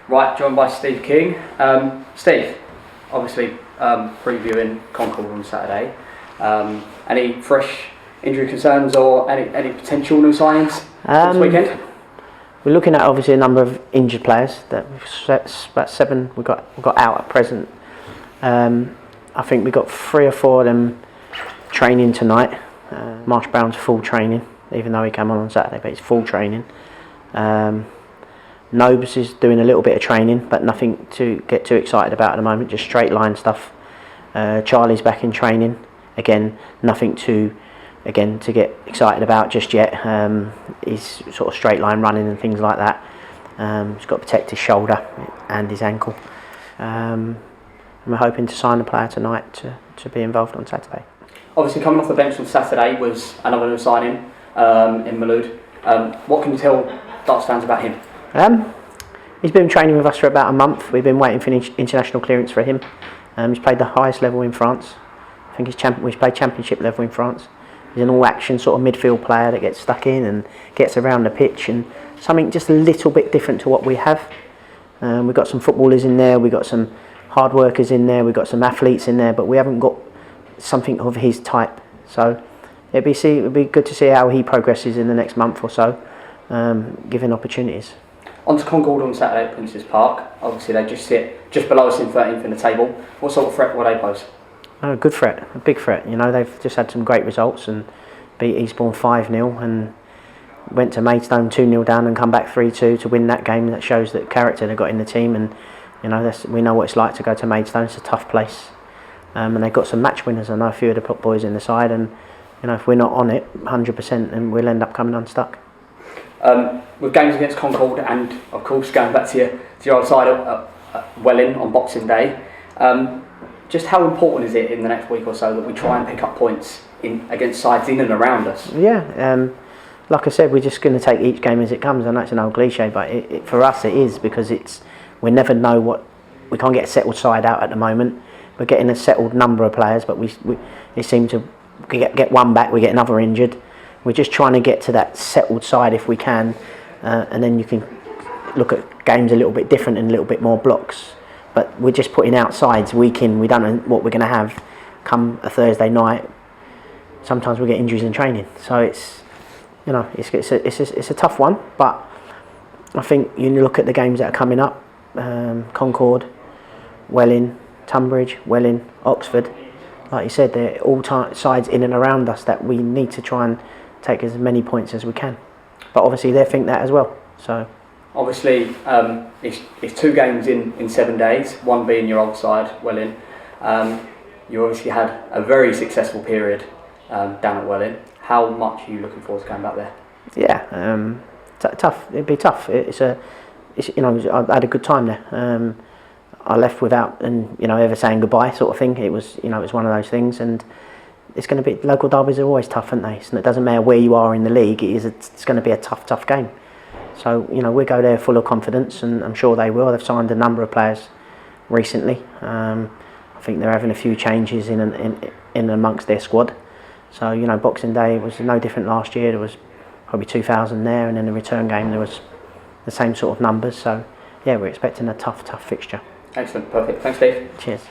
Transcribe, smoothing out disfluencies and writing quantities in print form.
Right, joined by Steve King. Steve, obviously previewing Concord on Saturday. Any fresh injury concerns or any potential new signings this weekend? We're looking at obviously a number of injured players. About 7 we got out at present. I think we got 3 or 4 of them training tonight. Marsh Brown's full training, even though he came on Saturday, but it's full training. Nobes is doing a little bit of training, but nothing to get too excited about at the moment, just straight line stuff. Charlie's back in training, again, nothing to get excited about just yet. He's sort of straight line running and things like that. He's got to protect his shoulder and his ankle. And we're hoping to sign a player tonight to be involved on Saturday. Obviously, coming off the bench on Saturday was another new signing in Malouda. What can you tell Darts fans about him? He's been training with us for about a month. We've been waiting for international clearance for him. He's played the highest level in France. I think he's played championship level in France. He's an all-action sort of midfield player that gets stuck in and gets around the pitch, and something just a little bit different to what we have. We've got some footballers in there, we've got some hard workers in there, we've got some athletes in there, but we haven't got something of his type. So it'd be good to see how he progresses in the next month or so, given opportunities. On to Concord on Saturday at Prince's Park. Obviously they just sit just below us in 13th in the table. What sort of threat will they pose? A good threat, a big threat. You know, they've just had some great results and beat Eastbourne 5-0 and went to Maidstone 2-0 down and come back 3-2 to win that game. That shows that character they've got in the team, and you know, we know what it's like to go to Maidstone. It's a tough place, and they've got some match winners. I know a few of the boys in the side, and you know, if we're not on it 100%, then we'll end up coming unstuck. With games against Concord and of course going back to your old side at Welling on Boxing Day, just how important is it in the next week or so that we try and pick up points against sides in and around us? Yeah, like I said, we're just going to take each game as it comes. I know it's an old cliche, but for us it is, because we never know we can't get a settled side out at the moment. We're getting a settled number of players, but we seem to get one back, we get another injured. We're just trying to get to that settled side if we can, and then you can look at games a little bit different and a little bit more blocks. But we're just putting out sides week in. We don't know what we're going to have come a Thursday night. Sometimes we get injuries in training, so it's a tough one. But I think you look at the games that are coming up: Concord, Welling, Tunbridge, Welling, Oxford. Like you said, they're all sides in and around us that we need to try and take as many points as we can. But obviously they think that as well. So obviously it's 2 games in 7 days, one being your old side, Welling. You obviously had a very successful period down at Welling. How much are you looking forward to going back there? Yeah, tough. It'd be tough. I had a good time there. I left without ever saying goodbye, sort of thing. It was one of those things, and it's going to be, local derbies are always tough, aren't they? So it doesn't matter where you are in the league. It's going to be a tough game. So we go there full of confidence, and I'm sure they will. They've signed a number of players recently. I think they're having a few changes in amongst their squad. So Boxing Day was no different last year. There was probably 2,000 there, and in the return game there was the same sort of numbers. So yeah, we're expecting a tough fixture. Excellent, perfect. Thanks, Steve. Cheers.